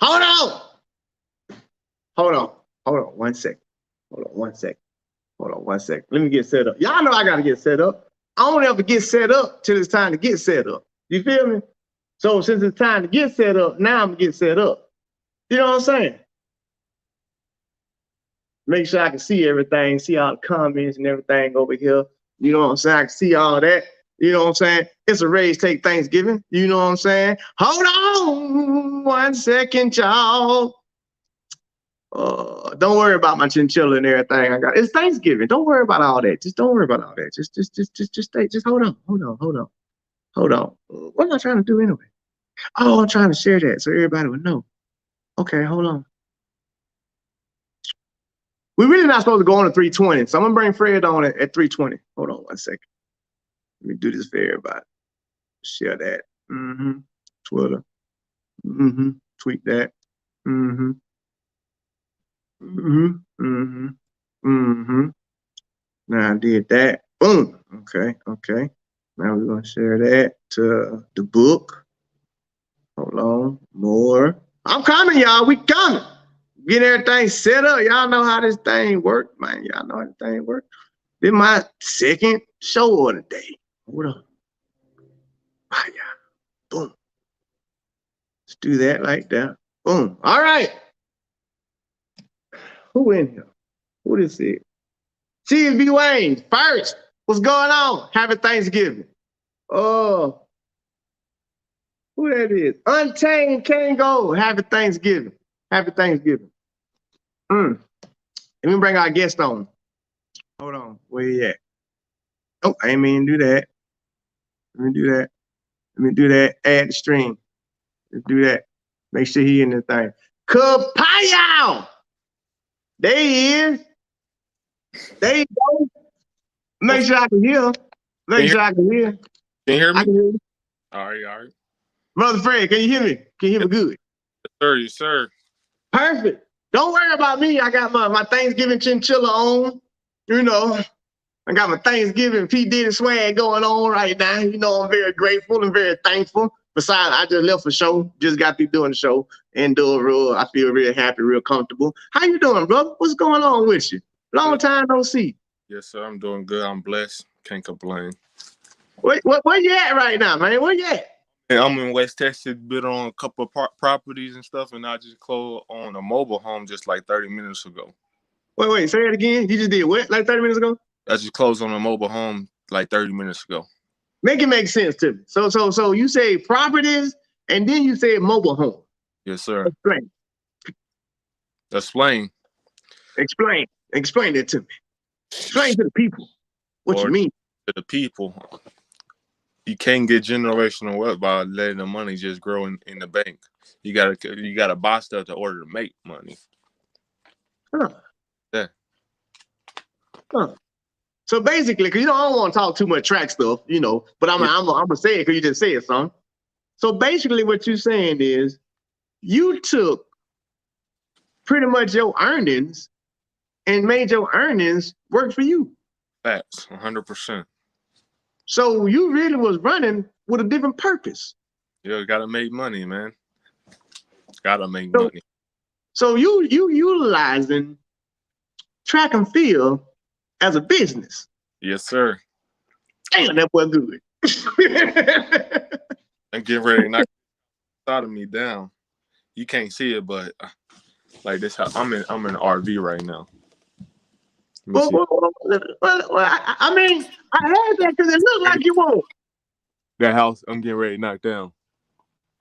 Hold on. Hold on. Hold on 1 second. Hold on 1 second. Hold on 1 second. Let me get set up. Y'all know I gotta get set up. I don't ever get set up till it's time to get set up. You feel me? So since it's time to get set up, now I'm gonna get set up. You know what I'm saying? Make sure I can see everything, see all the comments and everything over here. You know what I'm saying? I can see all that. You know what I'm saying? It's a RaesTake Thanksgiving. You know what I'm saying? Hold on 1 second, y'all. Don't worry about my chinchilla and everything I got. It's Thanksgiving. Don't worry about all that. Just don't worry about all that. Just stay. Just hold on. What am I trying to do anyway? Oh, I'm trying to share that so everybody would know. Okay, hold on. We're really not supposed to go on at 320, so I'm gonna bring Fred on at 320. Hold on 1 second. Let me do this for everybody. Share that. Twitter. Tweet that. Now I did that. Boom. Okay. Now we're gonna share that to the book. Hold on. More. I'm coming, y'all. We coming. Get everything set up. Y'all know how this thing works, man. Y'all know how this thing works. This is my second show of the day. Hold on. Bye, y'all. Boom. Let's do that like that. Boom. All right. Who in here? Who this is? CSB Wayne, first. What's going on? Happy Thanksgiving. Oh. Who that is? Untamed Kango. Happy Thanksgiving. Happy Thanksgiving. Let me bring our guest on. Hold on. Where you at? Oh, I ain't mean to do that. Let me do that. Add the stream. Let's do that. Make sure he in the thing. Kapow! There he is. There you go. Make sure I can hear. Can you hear me? I can hear you. All right. Brother Fred, can you hear me? Can you hear me good? Yes, sir. Perfect. Don't worry about me. I got my Thanksgiving chinchilla on. You know, I got my Thanksgiving P. Diddy swag going on right now. You know, I'm very grateful and very thankful. Besides, I just left a show, just got through doing the show and I feel real happy, real comfortable. How you doing, brother? What's going on with you? Long time no see. Yes, sir. I'm doing good. I'm blessed. Can't complain. Where you at right now, man? Where you at? Yeah, I'm in West Texas, bid on a couple of properties and stuff, and I just closed on a mobile home just like 30 minutes ago. Wait, say it again. You just did what, like 30 minutes ago? I just closed on a mobile home like 30 minutes ago. Make it make sense to me. So you say properties, and then you say mobile home. Yes, sir. Explain it to me. Explain to the people what you mean. To the people, you can't get generational wealth by letting the money just grow in the bank. You gotta buy stuff in order to make money. Yeah. So basically, because I don't want to talk too much track stuff, but I'm gonna say it because you just said something. So basically, what you're saying is you took pretty much your earnings and made your earnings work for you. Facts, 100%. So you really was running with a different purpose. Yeah, gotta make money, man. Gotta make money. So you utilizing track and field as a business. Yes, sir. Damn, that boy good. I'm getting ready to knock side of me down. You can't see it, but like this, I'm in RV right now. Well, I mean, I heard that because it looked like you won't. That house I'm getting ready to knock down.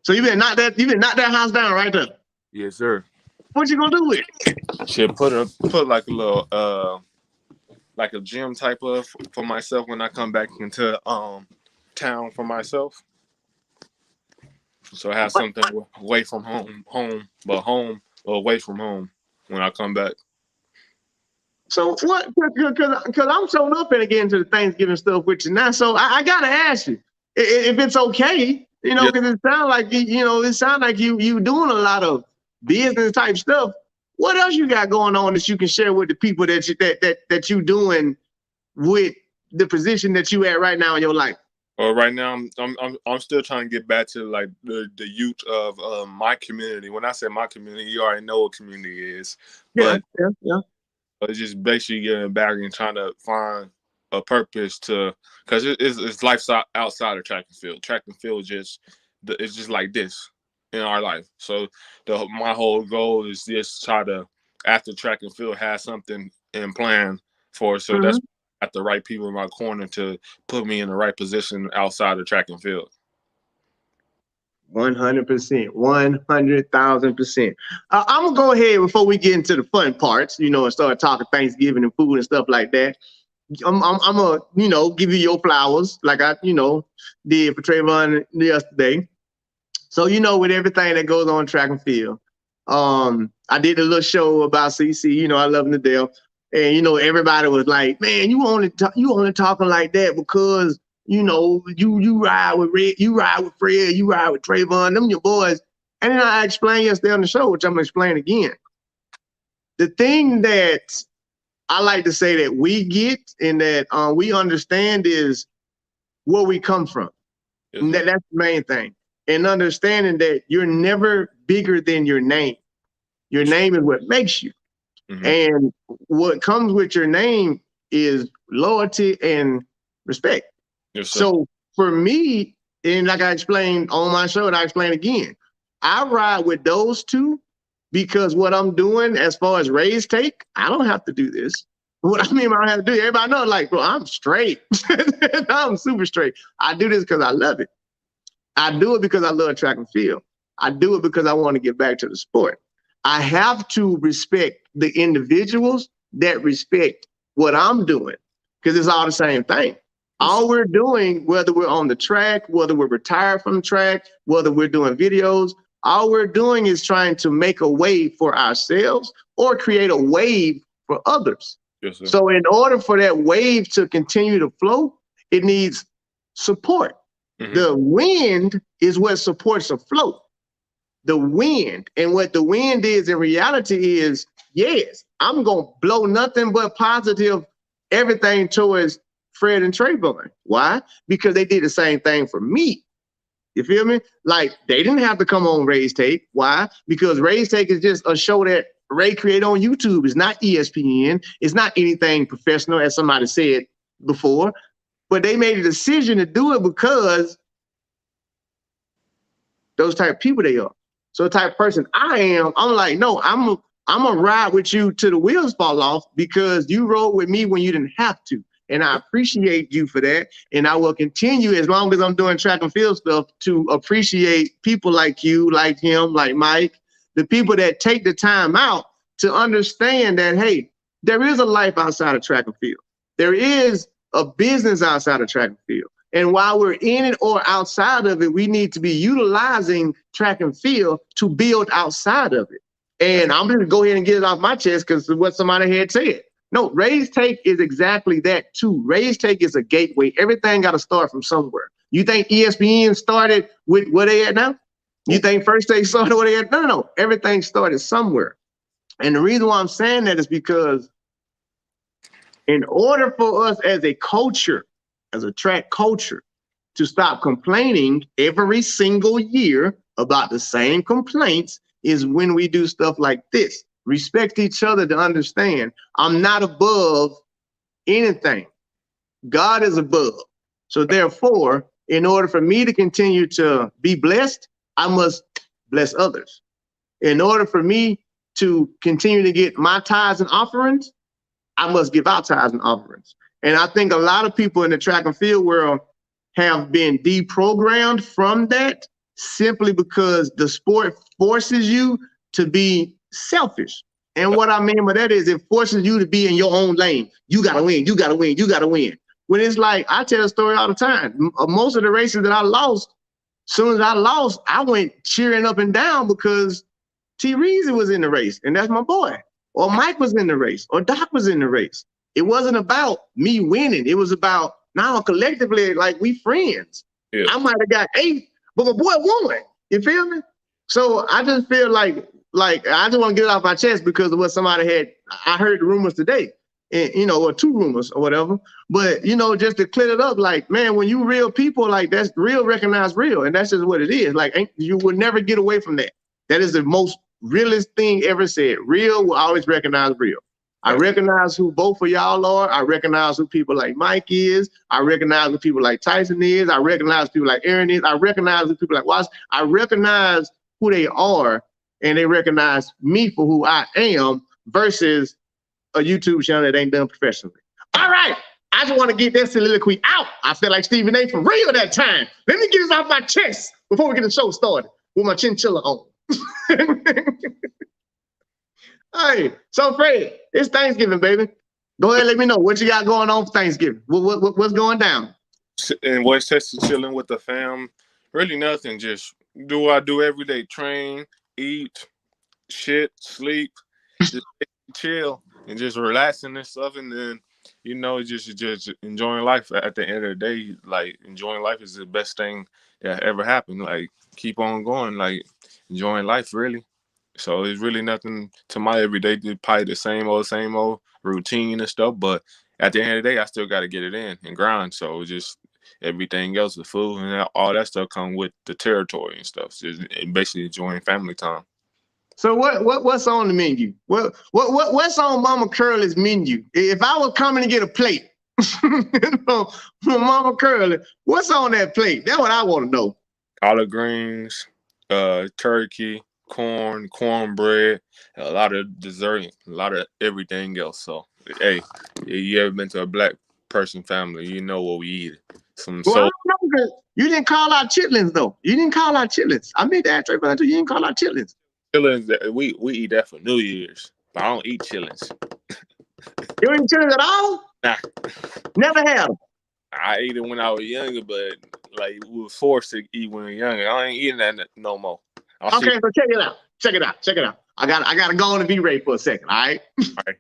So you better knock that house down right there. Yes, sir. What you gonna do with it? Should put like a little like a gym type of for myself when I come back into town for myself. So I have something away from home or away from home when I come back. So what? Because I'm showing up and again to the Thanksgiving stuff with you now. So I gotta ask you if it's okay, because it sounds like you doing a lot of business type stuff. What else you got going on that you can share with the people that you doing with the position that you at right now in your life? Well, right now I'm still trying to get back to like the youth of my community. When I say my community, you already know what community is, Yeah, but yeah, yeah. it's just basically getting back and trying to find a purpose to, because it's lifestyle outside of track and field. Track and field just it's just like this in our life. So my whole goal is just try to, after track and field, have something in plan for it. So that's Mm-hmm. at the right people in my corner to put me in the right position outside of track and field. 100%, 100,000%. I'm gonna go ahead before we get into the fun parts, and start talking Thanksgiving and food and stuff like that. I'm gonna, give you your flowers like I, did for Trayvon yesterday. So, with everything that goes on track and field, I did a little show about CC. I love him to death, and everybody was like, "Man, you only talking like that because you ride with Red, you ride with Fred, you ride with Trayvon, them your boys." And then I explained yesterday on the show, which I'm gonna explain again. The thing that I like to say that we get and that we understand is where we come from. Yes, sir. That's the main thing. And understanding that you're never bigger than your name. Your name is what makes you. Mm-hmm. And what comes with your name is loyalty and respect. Yes, sir. So for me, and like I explained on my show, and I explain again, I ride with those two because what I'm doing as far as RaesTake, I don't have to do this. What I mean, I don't have to do. Everybody knows, like, bro, I'm straight. I'm super straight. I do this because I love it. I do it because I love track and field. I do it because I want to get back to the sport. I have to respect the individuals that respect what I'm doing because it's all the same thing. All we're doing, whether we're on the track, whether we're retired from the track, whether we're doing videos, all we're doing is trying to make a wave for ourselves or create a wave for others. Yes, sir. So in order for that wave to continue to flow, it needs support. Mm-hmm. The wind is what supports a float. The wind. And what the wind is in reality is, yes, I'm going to blow nothing but positive everything towards Fred and Trayvon. Why? Because they did the same thing for me. You feel me? Like, they didn't have to come on RaesTake. Why? Because RaesTake is just a show that Ray created on YouTube. It's not ESPN. It's not anything professional, as somebody said before. But they made a decision to do it because those type of people they are. So the type of person I am, I'm like, no, I'm gonna ride with you till the wheels fall off because you rode with me when you didn't have to. And I appreciate you for that. And I will continue as long as I'm doing track and field stuff to appreciate people like you, like him, like Mike, the people that take the time out to understand that, hey, there is a life outside of track and field. There is a business outside of track and field. And while we're in it or outside of it, we need to be utilizing track and field to build outside of it. And I'm going to go ahead and get it off my chest because of what somebody had said. No, RaesTake is exactly that too. RaesTake is a gateway. Everything got to start from somewhere. You think ESPN started with where they at now? You think First Take started where they at? No. Everything started somewhere. And the reason why I'm saying that is because in order for us as a culture, as a track culture, to stop complaining every single year about the same complaints is when we do stuff like this. Respect each other to understand I'm not above anything. God is above. So therefore, in order for me to continue to be blessed, I must bless others. In order for me to continue to get my tithes and offerings, I must give out tithes and offerings. And I think a lot of people in the track and field world have been deprogrammed from that simply because the sport forces you to be selfish. And what I mean by that is it forces you to be in your own lane. You got to win, you got to win, you got to win. When it's like, I tell a story all the time. Most of the races that I lost, as soon as I lost, I went cheering up and down because T. Reezy was in the race, and that's my boy. Or Mike was in the race, or Doc was in the race. It wasn't about me winning. It was about now collectively, like, we friends. Yeah. I might have got 8, but my boy won. You feel me? So I just feel like I just want to get it off my chest because of what somebody had. I heard the rumors today. and or two rumors or whatever. But just to clear it up, like, man, when you real people, like, that's real, recognize real, and that's just what it is. Like, you will never get away from that. That is the most realest thing ever said. Real will always recognize real. I recognize who both of y'all are. I recognize who people like Mike is. I recognize who people like Tyson is. I recognize people like Aaron is. I recognize who people like Watts. I recognize who they are, and they recognize me for who I am versus a YouTube channel that ain't done professionally. All right. I just want to get that soliloquy out. I feel like Stephen A. for real that time. Let me get this off my chest before we get the show started with my chinchilla on. Hey, so Fred, it's Thanksgiving, baby. Go ahead, let me know what you got going on for Thanksgiving. What's going down? In West Texas, chilling with the fam. Really nothing. Just do what I do every day: train, eat, shit, sleep, just chill, and just relaxing and stuff. And then just enjoying life. At the end of the day, like, enjoying life is the best thing that ever happened. Like, keep on going, like, enjoying life, really. So it's really nothing to my everyday. Probably the same old routine and stuff. But at the end of the day, I still got to get it in and grind. So it's just everything else, the food and all that stuff, come with the territory and stuff. So it's basically enjoying family time. So what's on the menu? What's on Mama Kerley's menu? If I was coming to get a plate from Mama Kerley, what's on that plate? That's what I want to know. Collard greens, turkey, cornbread, a lot of dessert, a lot of everything else. So, hey, you ever been to a black person family, you know what we eat. I don't know, you didn't call out chitlins, though. You didn't call out chitlins. I made that trip, but you didn't call out chitlins. Chitlins, we eat that for New Year's, but I don't eat chitlins. You ain't chitlins at all? Nah. Never had them. I ate it when I was younger, but like, we were forced to eat when we were younger. I ain't eating that no more. Okay, so check it out. I gotta go on and be ready for a second, all right? All right.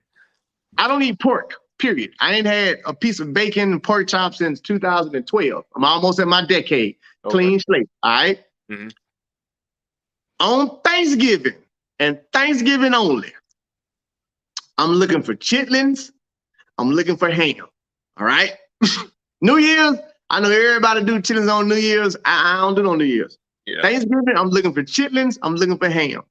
I don't eat pork, period. I ain't had a piece of bacon and pork chop since 2012. I'm almost at my decade. Okay. Clean slate, all right? Mm-hmm. On Thanksgiving, and Thanksgiving only, I'm looking for chitlins. I'm looking for ham, all right? New Year's, I know everybody do chitlins on New Year's. I don't do it on New Year's. Yeah. Thanksgiving, I'm looking for chitlins. I'm looking for ham.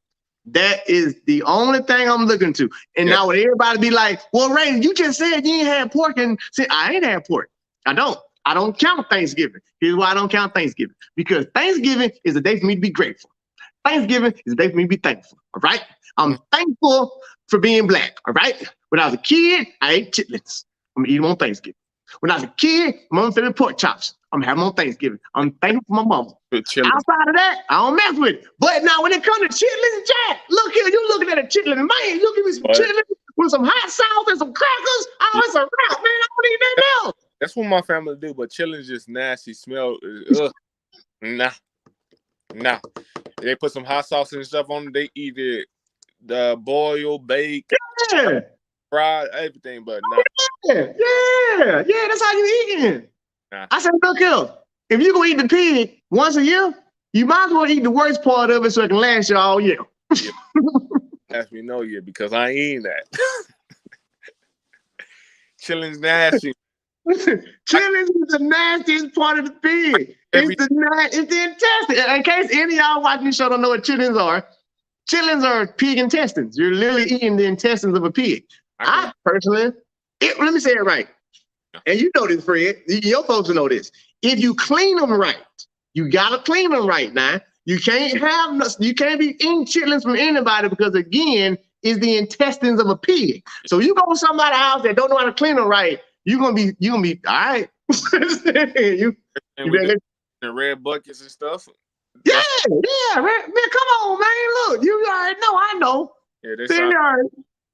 That is the only thing I'm looking to. And now would everybody be like, well, Ray, you just said you ain't had pork. And say, I ain't had pork. I don't count Thanksgiving. Here's why I don't count Thanksgiving. Because Thanksgiving is a day for me to be grateful. Thanksgiving is a day for me to be thankful. All right? I'm thankful for being black. All right? When I was a kid, I ate chitlins. I'm gonna eat them on Thanksgiving. When I was a kid, my mom fed me pork chops. I'm having them on Thanksgiving. I'm thankful for my mama. Outside of that, I don't mess with it. But now when it comes to chitlins, Jack, look here, you looking at a chitlin. Man, you give me some chitlins with some hot sauce and some crackers. Oh, it's a wrap, man. I don't eat that else. That's what my family do, but chitlins just nasty. Smell. Nah. They put some hot sauce and stuff on it. They eat it, boil, bake, fried, everything, but nah. Yeah, that's how you eating. Nah. I said, look here, if you gonna eat the pig once a year, you might as well eat the worst part of it so it can last you all year. Yeah. Ask me no year because I ain't eating that. Chillin's nasty. Chillins is the nastiest part of the pig. It's the intestine. In case any of y'all watching the show don't know what chillins are pig intestines. You're literally eating the intestines of a pig. I personally, let me say it right. And you know this, Fred. Your folks know this. If you clean them right, you gotta clean them right now. You can't be eating chitlins from anybody because, again, it's the intestines of a pig. So you go to somebody's house that don't know how to clean them right, you're gonna be all right. you the red buckets and stuff. Yeah, man, come on, man. Look, you already know. I know. Yeah,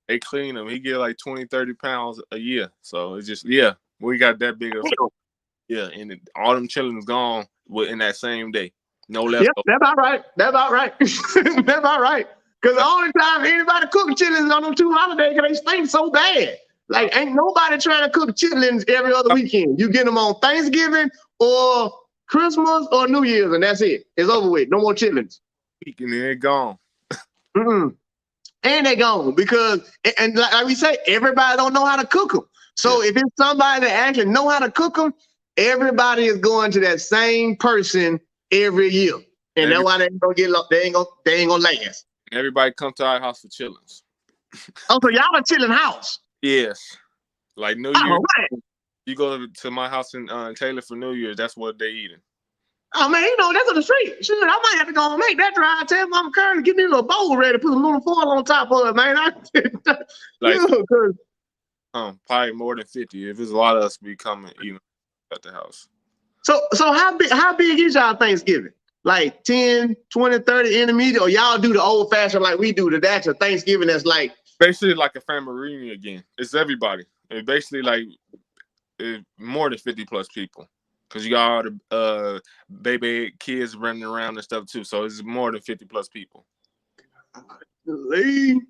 they clean them. He get like 20, 30 pounds a year. So it's just, we got that big of and all them chillins gone in that same day. No left. Yep, that's about right. That's about right. Because the only time anybody cook chitlins on them 2 holidays, because they stink so bad. Like, ain't nobody trying to cook chitlins every other weekend. You get them on Thanksgiving or Christmas or New Year's, and that's it. It's over with. No more chitlins. And they're gone. and they gone because and like we say, everybody don't know how to cook them. So if it's somebody that actually know how to cook them, everybody is going to that same person every year, and that's why they ain't gonna get they ain't gonna last. Everybody come to our house for chillings. Oh, so y'all a chilling house? Yes, like New Year. You go to my house in Taylor for New Year's. That's what they eating. Oh man, that's on the street. Shit, I might have to go and make that drive. Tell Mama Kerley to give me a little bowl ready, put a little foil on top of it, man. Probably more than 50. If it's a lot of us be coming, at the house. So how big is y'all Thanksgiving? Like 10, 20, 30 intermediate, or y'all do the old fashioned like we do, the actual Thanksgiving that's like basically like a family reunion again. It's everybody. It's basically like more than 50 plus people. Because you got all the baby kids running around and stuff too. So it's more than 50 plus people. And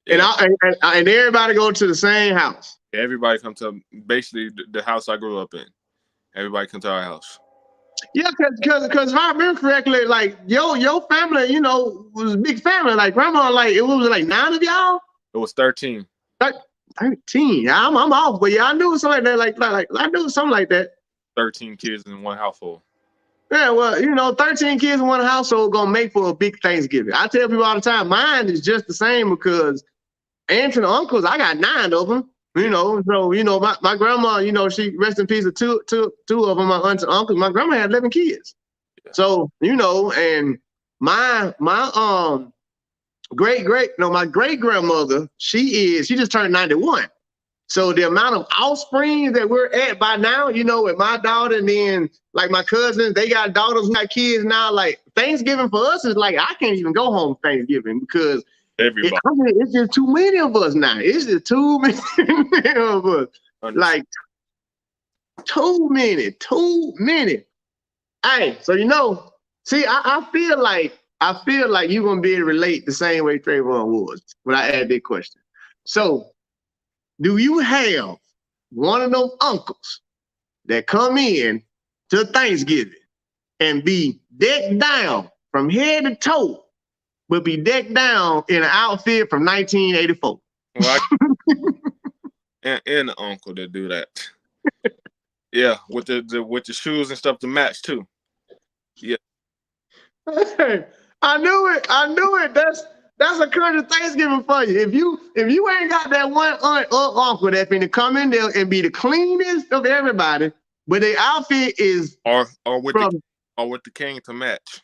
everybody go to the same house. Everybody come to basically the house I grew up in. Everybody come to our house. Yeah, because if I remember correctly, like your family, was a big family. Like grandma, like it was like 9 of y'all. It was 13. 13. I'm off, but yeah, I knew something like that. Like I knew something like that. 13 kids in one household. Yeah, well, 13 kids in one household gonna make for a big Thanksgiving. I tell people all the time, mine is just the same because aunts and uncles, I got 9 of them. So my grandma, she rest in peace of two of them, my aunts and uncles. My grandma had 11 kids. Yeah. So and my my great grandmother, she just turned 91. So the amount of offspring that we're at by now, with my daughter and then like my cousins, they got daughters who got kids now. Like Thanksgiving for us is like I can't even go home Thanksgiving because it's just too many of us now. It's just too many of us. Like too many. Hey, so see, I feel like you're gonna be able to relate the same way Trayvon was when I add that question. So do you have one of them uncles that come in to Thanksgiving and be decked down from head to toe, but be decked down in an outfit from 1984? Well, and the uncle that do that. Yeah, with the shoes and stuff to match too. Yeah. I knew it. That's a country Thanksgiving for you. If you ain't got that one aunt or uncle that's finna come in there and be the cleanest of everybody, but their outfit is or with the king to match.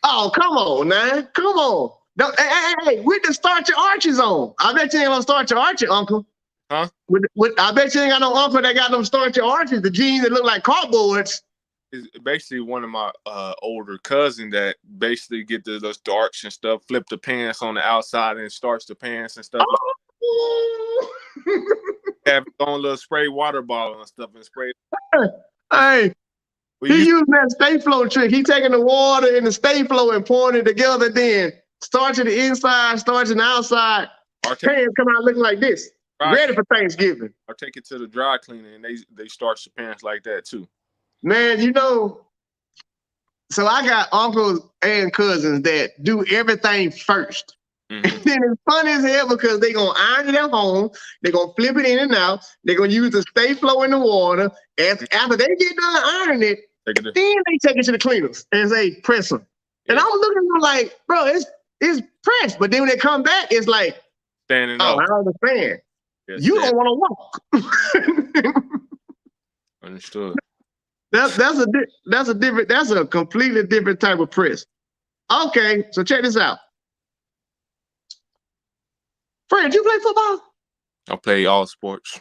Oh, come on, man. Come on. Hey, with the start your arches on. I bet you ain't gonna start your arches, uncle. Huh? I bet you ain't got no uncle that got them start your arches, the jeans that look like cardboards. Is basically one of my older cousins that basically get the darts and stuff, flip the pants on the outside and starts the pants and stuff. Oh. Have his own little spray water bottle and stuff and spray. Hey, he using that stay flow trick. He taking the water and the stay flow and pouring it together, then starching the inside, starching the outside. Pants come out looking like this, ready for Thanksgiving. Or take it to the dry cleaner and they starch the pants like that too. Man, so I got uncles and cousins that do everything first. Mm-hmm. And then it's funny as hell because they're going to iron it at home. They're going to flip it in and out. They're going to use the stay flow in the water. After they get done ironing it, then they take it to the cleaners and say, press them. Yeah. And I'm looking at them like, bro, it's pressed. But then when they come back, it's like, standing up. I understand. Yes, you don't want to walk. Understood. That's a completely different type of press. Okay, so check this out. Fred, you play football? I play all sports.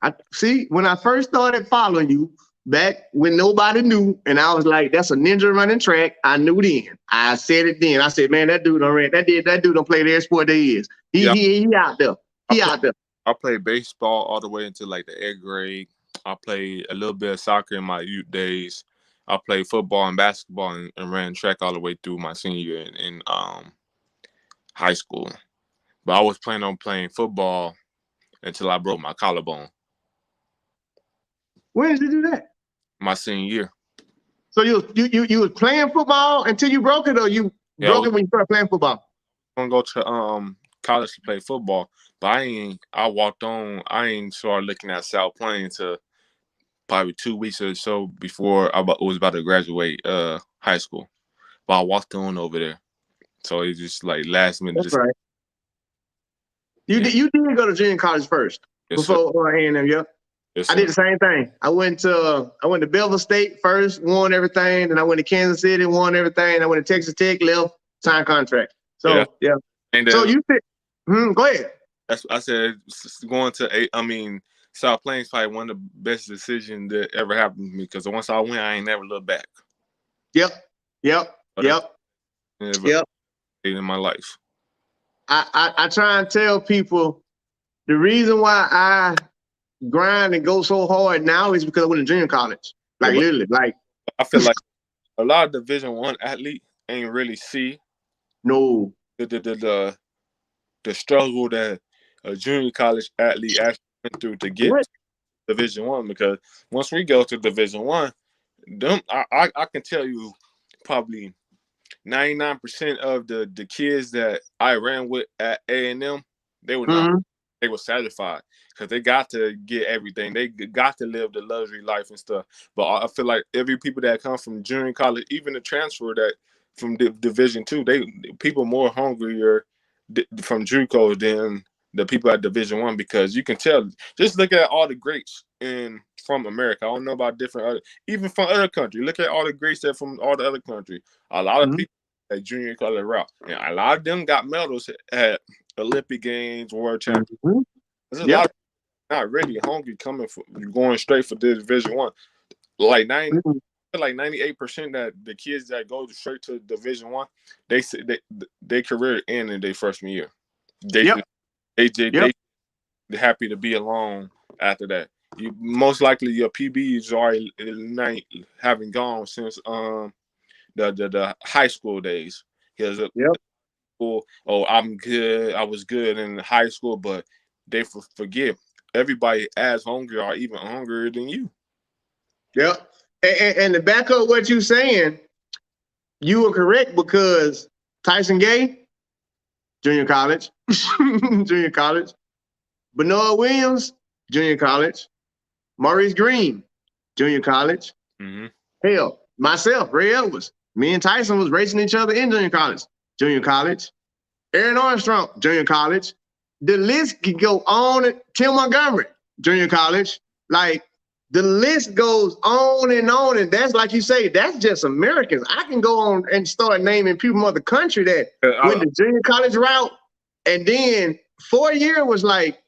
I see when I first started following you back when nobody knew, and I was like, that's a ninja running track. I knew then. I said it then. I said, man, that dude don't play every sport there is. He out there. Out there. I played baseball all the way into like the 8th grade. I played a little bit of soccer in my youth days. I played football and basketball and ran track all the way through my senior year in high school. But I was planning on playing football until I broke my collarbone. When did you do that? My senior year. So you was playing football until you broke it, or you broke it when you started playing football? gonna go to college to play football, but I walked on. I ain't started looking at South Plain to probably 2 weeks or so before was about to graduate high school. But I walked on over there, so it's just like last minute. That's right. You Yeah. did go to junior college first Yes, sir. before A&M, yeah. Yes, I sir. did the same thing. I went to Belleville State first, won everything. Then I went to Kansas City, won everything. I went to Texas Tech, left, signed contract. So yeah. And So you said, go ahead. That's I said going to South Plains probably one of the best decisions that ever happened to me because once I went, I ain't never looked back. Yep. In my life. I try and tell people the reason why I grind and go so hard now is because I went to junior college. Like literally, like I feel like a lot of Division I athletes ain't really see the struggle that a junior college athlete actually went through to get to Division I. Because once we go to Division I, I can tell you probably 99% of the kids that I ran with at A&M, they were not. They were satisfied because they got to get everything. They got to live the luxury life and stuff. But I feel like every people that come from junior college, even the transfer that from Division II, people more hungrier from JUCO than the people at Division I because you can tell. Just look at all the greats from America. I don't know about even from other countries. Look at all the greats that from all the other countries. A lot of people at junior college route, and a lot of them got medals at Olympic Games, World Championships. There's a lot of not really hungry coming for going straight for Division I. Like 98% that the kids that go straight to Division I, their career end in their freshman year. They happy to be alone after that. You most likely your PBs already haven't gone since the high school days. Because I'm good. I was good in high school, but they forget everybody as hungry or even hungrier than you. Yep. And to back up what you're saying, you were correct because Tyson Gay, junior college, Bernard Williams, junior college, Maurice Green, junior college. Hell, myself, Ray Edwards, me and Tyson was racing each other in junior college. Aaron Armstrong, junior college. The list could go on. Tim Montgomery, junior college. Like, the list goes on, and that's like you say, that's just Americans. I can go on and start naming people from other country that went the junior college route, and then 4 years was like,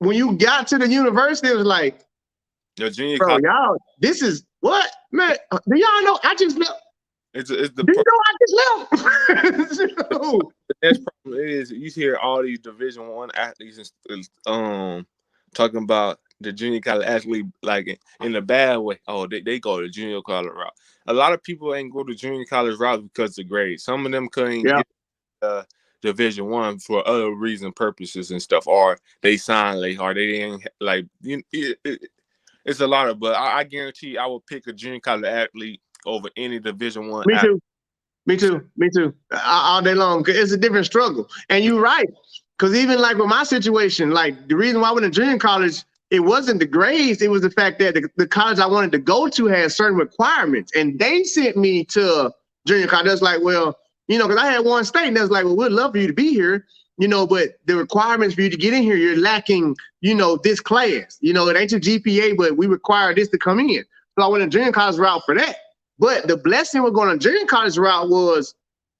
when you got to the university, it was like, your junior college, y'all, this is what, man? Do y'all know I just left? Do you know I just left? The next problem is you hear all these Division I athletes talking about the junior college athlete like in a bad way. Oh, they go to junior college route. A lot of people ain't go to junior college route because of grades. Some of them couldn't get Division I for other reason, purposes and stuff, or they signed late, or they ain't like. It's a lot of, but I guarantee I would pick a junior college athlete over any Division I. Me too. All day long. It's a different struggle. And you're right. Because even like with my situation, like the reason why I went to junior college, it wasn't the grades. It was the fact that the college I wanted to go to had certain requirements. And they sent me to junior college. That's like, well, because I had one state and that's like, well, we'd love for you to be here, but the requirements for you to get in here, you're lacking, this class. It ain't your GPA, but we require this to come in. So I went to junior college route for that. But the blessing with going to junior college route was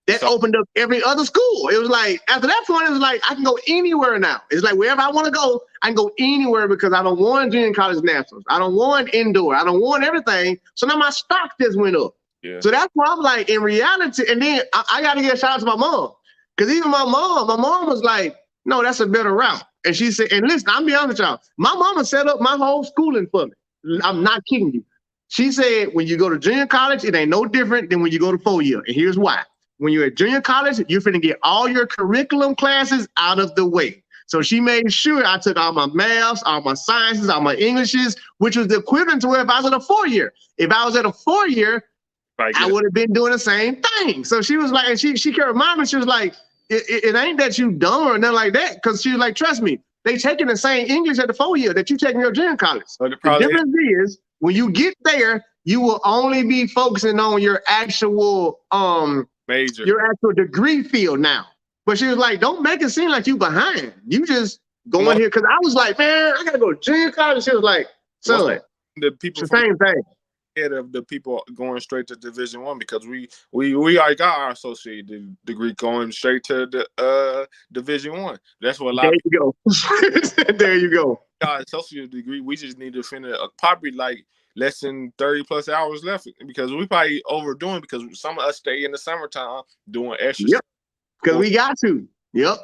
that opened up every other school. It was like, after that point, it was like, I can go anywhere now. It's like, wherever I want to go, I can go anywhere because I don't want junior college nationals. I don't want indoor. I don't want everything. So now my stock just went up. Yeah. So that's why I'm like, in reality, and then I got to give a shout out to my mom. Because even my mom was like, no, that's a better route. And she said, and listen, I'll be honest with y'all. My mama set up my whole schooling for me. I'm not kidding you. She said, when you go to junior college, it ain't no different than when you go to 4-year. And here's why. When you're at junior college, you're finna get all your curriculum classes out of the way. So she made sure I took all my maths, all my sciences, all my Englishes, which was the equivalent to where if I was at a 4-year. If I was at a 4-year, I would have been doing the same thing. So she was like, and she kept reminding me, she was like, it ain't that you dumb or nothing like that. Because she was like, trust me, they taking the same English at the 4-year that you taking your junior college. The difference is when you get there, you will only be focusing on your actual major, your actual degree field now. But she was like, don't make it seem like you behind. You just going here. Because I was like, man, I gotta go to junior college. She was like, son, the people it's the same thing. Of the people going straight to Division I, because we already got our associate degree going straight to the Division I. That's what a lot. There you go. There you go. Got associate degree. We just need to finish probably like less than 30+ hours left, because we probably overdoing, because some of us stay in the summertime doing extra. Yep. Because we got to. Yep.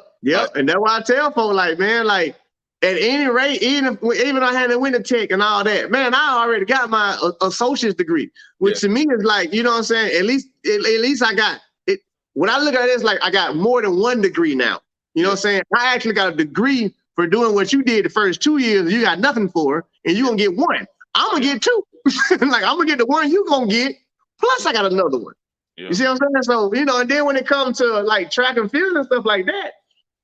And that's why I tell folks, like, man, like, at any rate, even I had to win the tech and all that, man, I already got my associate's degree, which to me is like, you know what I'm saying? At least I got it. When I look at it, it's like I got more than one degree now. You know what I'm saying? I actually got a degree for doing what you did the first 2 years. You got nothing for, and you're going to get one. I'm going to get two. Like, I'm going to get the one you're going to get, plus I got another one. Yeah. You see what I'm saying? So, you know, and then when it comes to like track and field and stuff like that,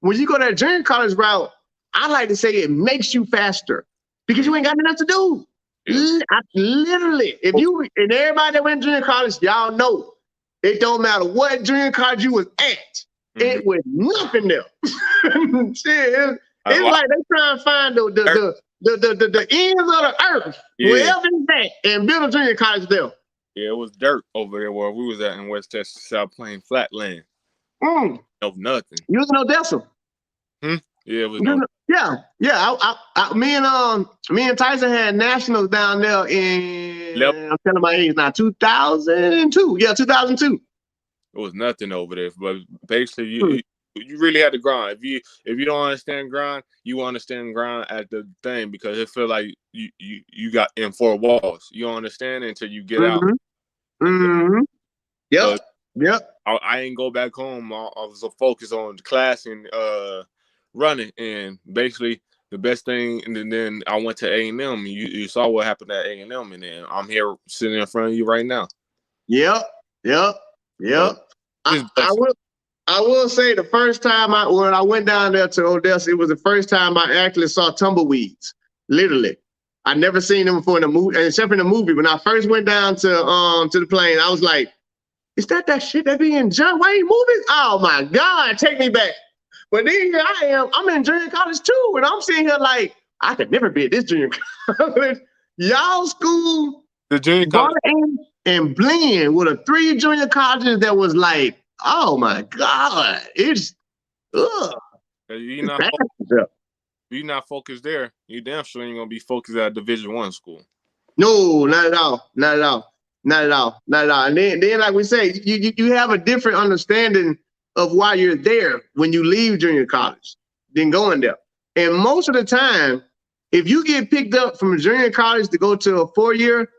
when you go that junior college route, I like to say it makes you faster because you ain't got nothing to do. Yeah. Literally, if you and everybody that went to junior college, y'all know it don't matter what junior college you was at, it was nothing there. It's like they trying to find the ends of the earth, wherever it's at, and build a junior college there. Yeah, it was dirt over there where we was at in West Texas, South Plain, flatland. No nothing. You was in Odessa. Yeah, it was me and Tyson had nationals down there in I'm telling my age now, 2002. Yeah, 2002. It was nothing over there, but basically you really had to grind. If you don't understand grind, you understand grind at the thing, because it feel like you got in 4 walls. You don't understand it until you get out. Yep. I ain't go back home. I was so focused on class and running, and basically the best thing. And then I went to A&M. You saw what happened at A&M, and then I'm here sitting in front of you right now. Yep. I will say the first time when I went down there to Odessa, it was the first time I actually saw tumbleweeds. Literally, I never seen them before in the movie, except in the movie. When I first went down to the plane, I was like, "Is that shit that be in John Wayne movies? Oh my God, take me back." But then here I am. I'm in junior college too, and I'm sitting here like I could never be at this junior college. Y'all school, the junior college, and blend with 3 junior colleges that was like, oh my God, it's you're not focused there. You damn sure ain't gonna be focused at a Division I school. No, not at all. And then like we say, you have a different understanding of why you're there when you leave junior college than going there. And most of the time, if you get picked up from junior college to go to a 4-year,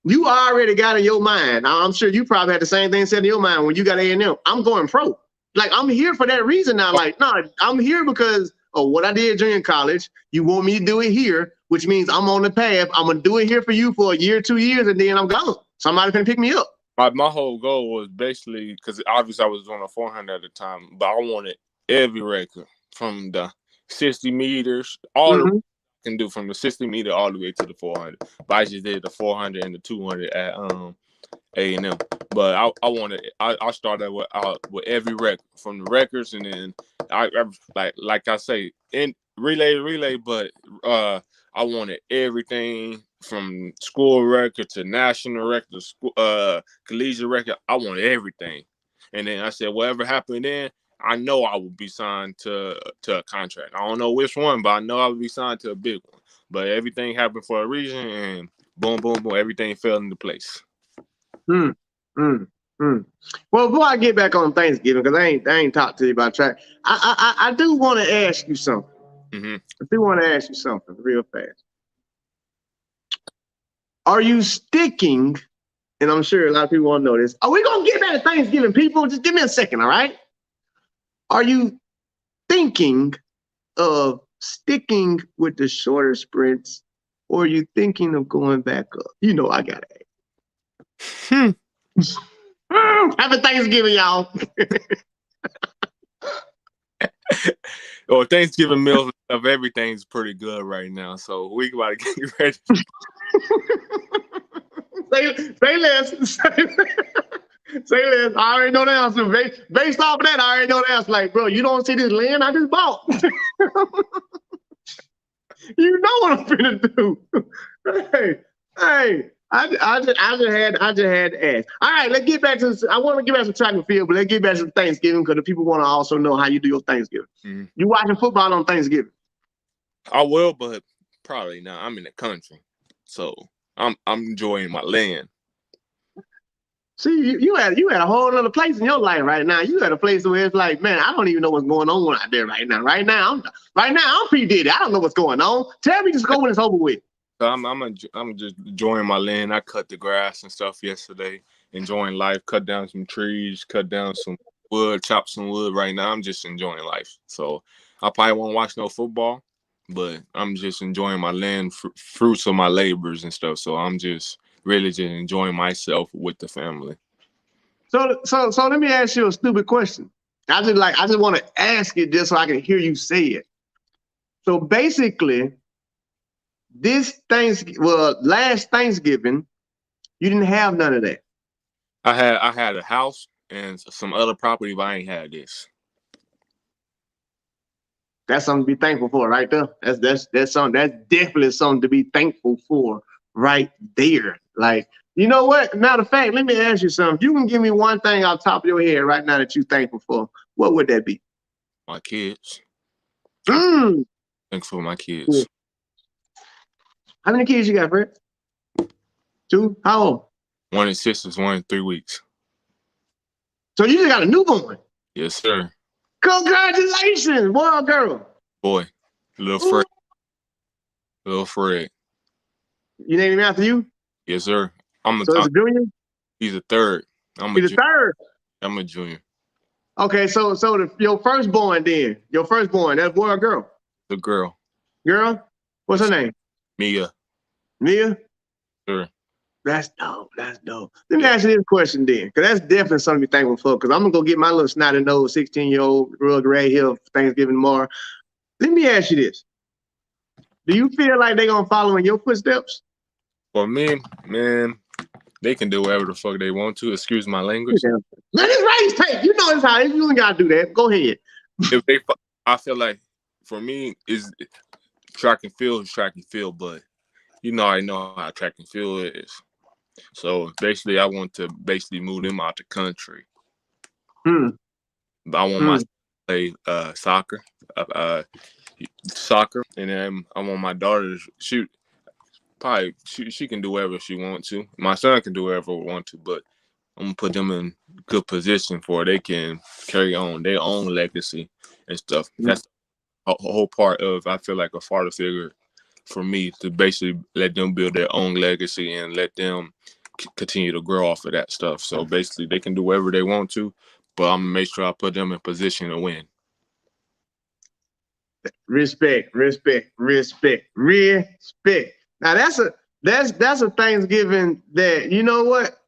you already got in your mind. I'm sure you probably had the same thing said in your mind when you got A&M. I'm going pro. Like, I'm here for that reason now. Like, no, I'm here because of what I did at junior college. You want me to do it here, which means I'm on the path. I'm going to do it here for you for a year, 2 years, and then I'm gone. Somebody can pick me up. My whole goal was basically, because obviously I was doing a 400 at the time, but I wanted every record from the 60 meters, all the can do from the 60 meter all the way to the 400. But I just did the 400 and the 200 at A&M. But I started with every record from the records, and then I like I say in relay, but I wanted everything from school record to national record to school, collegiate record. I wanted everything, and then I said, whatever happened then, I know I would be signed to a contract. I don't know which one, but I know I would be signed to a big one. But everything happened for a reason, and boom, boom, boom, everything fell into place. Well, before I get back on Thanksgiving, because I ain't talked to you about track, I do want to ask you something. I do want to ask you something real fast. Are you sticking, and I'm sure a lot of people want to know this, are we going to get back to Thanksgiving, people? Just give me a second, all right? Are you thinking of sticking with the shorter sprints, or are you thinking of going back up? You know I got to ask. Happy Thanksgiving, y'all. Or Thanksgiving meals and stuff, everything's pretty good right now. So we about to get ready. Say less. Say less. I already know the answer. Based off of that, I already know the answer. Like, bro, you don't see this land I just bought. You know what I'm finna do. Hey, I just had to ask. All right, let's get back to. I want to get back to track and field, but let's get back to Thanksgiving because the people want to also know how you do your Thanksgiving. Mm-hmm. You watching football on Thanksgiving? I will, but probably not. I'm in the country, so I'm enjoying my land. See, you had a whole other place in your life right now. You at a place where it's like, man, I don't even know what's going on out there right now. Right now, I'm P. Diddy. I don't know what's going on. Tell me just go when it's over with. So I'm just enjoying my land. I cut the grass and stuff yesterday, enjoying life. Cut down some trees, cut down some wood, chop some wood. Right now, I'm just enjoying life. So I probably won't watch no football, but I'm just enjoying my land, fruits of my labors and stuff. So I'm just really just enjoying myself with the family. So let me ask you a stupid question. I just want to ask it just so I can hear you say it. So basically, last Thanksgiving, you didn't have none of that. I had a house and some other property, but I ain't had this. That's something to be thankful for, right there. That's something. That's definitely something to be thankful for, right there. Like, you know what? Matter of fact, let me ask you something. If you can give me one thing off the top of your head right now that you're thankful for, what would that be? My kids. Thanks for my kids. Yeah. How many kids you got, Fred? 2? How old? 1 and 6 is 1 and 3 weeks. So you just got a newborn? Yes, sir. Congratulations, boy or girl? Boy, little Fred. Ooh. Little Fred. You named him after you? Yes, sir. So it's a junior? He's a third. He's a third? I'm a junior. Okay, so your firstborn then. Your firstborn, that's boy or girl? The girl. Girl? What's her name? Mia. Mia? Sure. That's dope. That's dope. Let me ask you this question then, because that's definitely something to be thankful for, because I'm going to go get my little snotty nose 16-year-old real gray here for Thanksgiving tomorrow. Let me ask you this. Do you feel like they're going to follow in your footsteps? For me, man, they can do whatever the fuck they want to. Excuse my language. Let it RaesTake. You know it's how. You ain't got to do that. Go ahead. I feel like, for me, is track and field, but I know how track and field is. So basically, I want to move them out the country. But I want my son to play soccer, and then I want my daughter to shoot. Probably she can do whatever she wants to. My son can do whatever he wants to, but I'm gonna put them in good position for they can carry on their own legacy and stuff. That's a whole part of, I feel like, a father figure for me, to basically let them build their own legacy and let them continue to grow off of that stuff. So basically, they can do whatever they want to, but I'm gonna make sure I put them in position to win. Respect. Now that's a Thanksgiving that, you know what?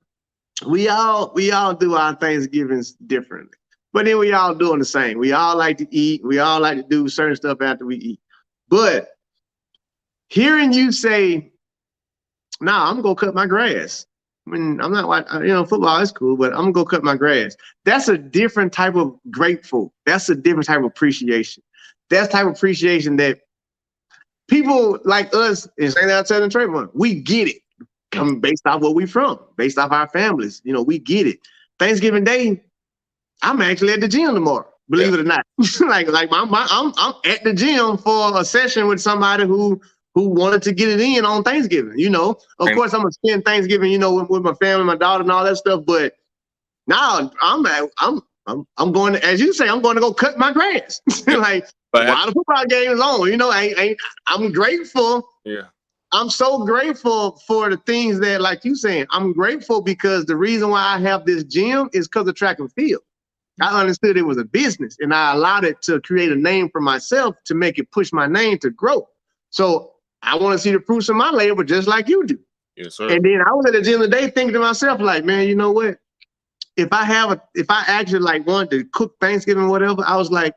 We all do our Thanksgivings differently, but then we all doing the same. We all like to eat. We all like to do certain stuff after we eat. But hearing you say, "Nah, I'm gonna cut my grass." When I'm not watching, football is cool, but I'm gonna go cut my grass. That's a different type of grateful. That's a different type of appreciation. That's type of appreciation that people like us in St. Antonio and Trayvon, we get it. Coming based off where we from, based off our families. We get it. Thanksgiving Day, I'm actually at the gym tomorrow, believe it or not. I'm at the gym for a session with somebody who wanted to get it in on Thanksgiving. Of course, I'm gonna spend Thanksgiving, with my family, my daughter, and all that stuff. But now I'm going to, as you say, I'm going to go cut my grass. While the football game is on, I'm grateful. Yeah. I'm so grateful for the things that, like you saying, I'm grateful because the reason why I have this gym is because of track and field. I understood it was a business, and I allowed it to create a name for myself to make it push my name to grow. So I want to see the fruits of my labor just like you do. Yes, sir. And then I was at the gym today thinking to myself, like, man, you know what? If I actually wanted to cook Thanksgiving or whatever, I was like,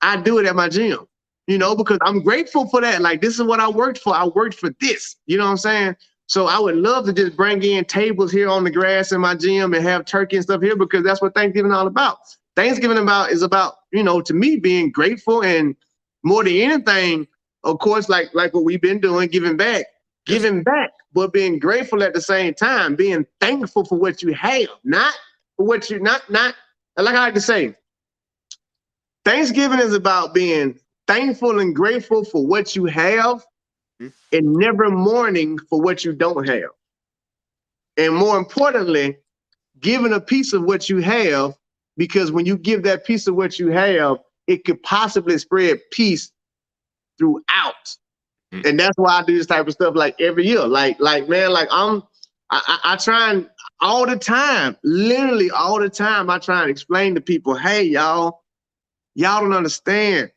I do it at my gym, because I'm grateful for that. Like, this is what I worked for. I worked for this. You know what I'm saying? So I would love to just bring in tables here on the grass in my gym and have turkey and stuff here, because that's what Thanksgiving is all about. Thanksgiving is about, to me, being grateful, and more than anything, of course, like what we've been doing, giving back, but being grateful at the same time, being thankful for what you have, not for what you not. Like I like to say, Thanksgiving is about being thankful and grateful for what you have, and never mourning for what you don't have. And more importantly, giving a piece of what you have, because when you give that piece of what you have, it could possibly spread peace throughout. And that's why I do this type of stuff like every year. Like man, like I try and all the time, literally all the time, I try and explain to people, hey, y'all don't understand.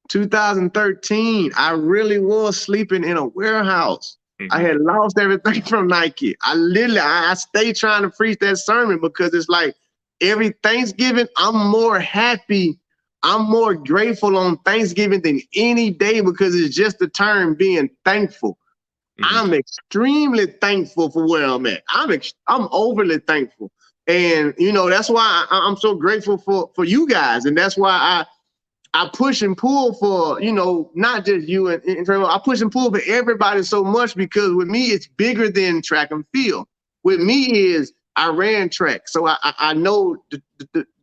2013, I really was sleeping in a warehouse. I had lost everything from Nike. I stay trying to preach that sermon, because it's like every Thanksgiving, I'm more happy. I'm more grateful on Thanksgiving than any day, because it's just the term being thankful. I'm extremely thankful for where I'm at. I'm overly thankful. And, that's why I'm so grateful for you guys. And that's why I push and pull for, not just you and I push and pull for everybody so much, because with me, it's bigger than track and field. With me is I ran track. So I know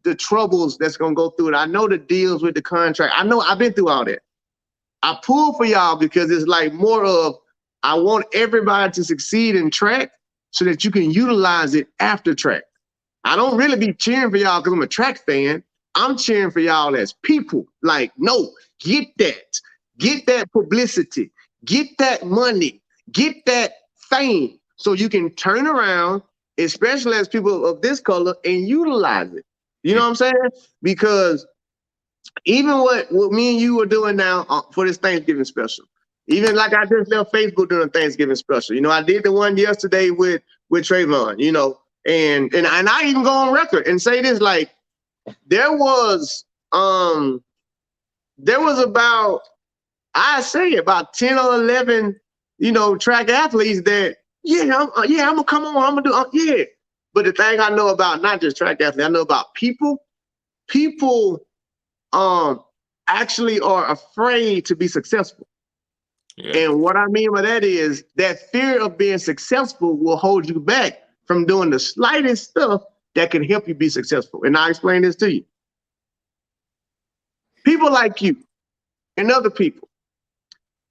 the troubles that's going to go through it. I know the deals with the contract. I know I've been through all that. I pull for y'all because it's like more of, I want everybody to succeed in track so that you can utilize it after track. I don't really be cheering for y'all because I'm a track fan. I'm cheering for y'all as people. Like, no, get that publicity, get that money, get that fame, so you can turn around, especially as people of this color, and utilize it. You know what I'm saying? Because even what me and you are doing now for this Thanksgiving special, even like I just left Facebook doing a Thanksgiving special. I did the one yesterday with Trayvon, and I even go on record and say this, like, there was about, I say about 10 or 11, track athletes that, I'm gonna come on, I'm gonna do, But the thing I know about not just track athletes, I know about people actually are afraid to be successful. Yeah. And what I mean by that is that fear of being successful will hold you back from doing the slightest stuff that can help you be successful. And I'll explain this to you. People like you and other people,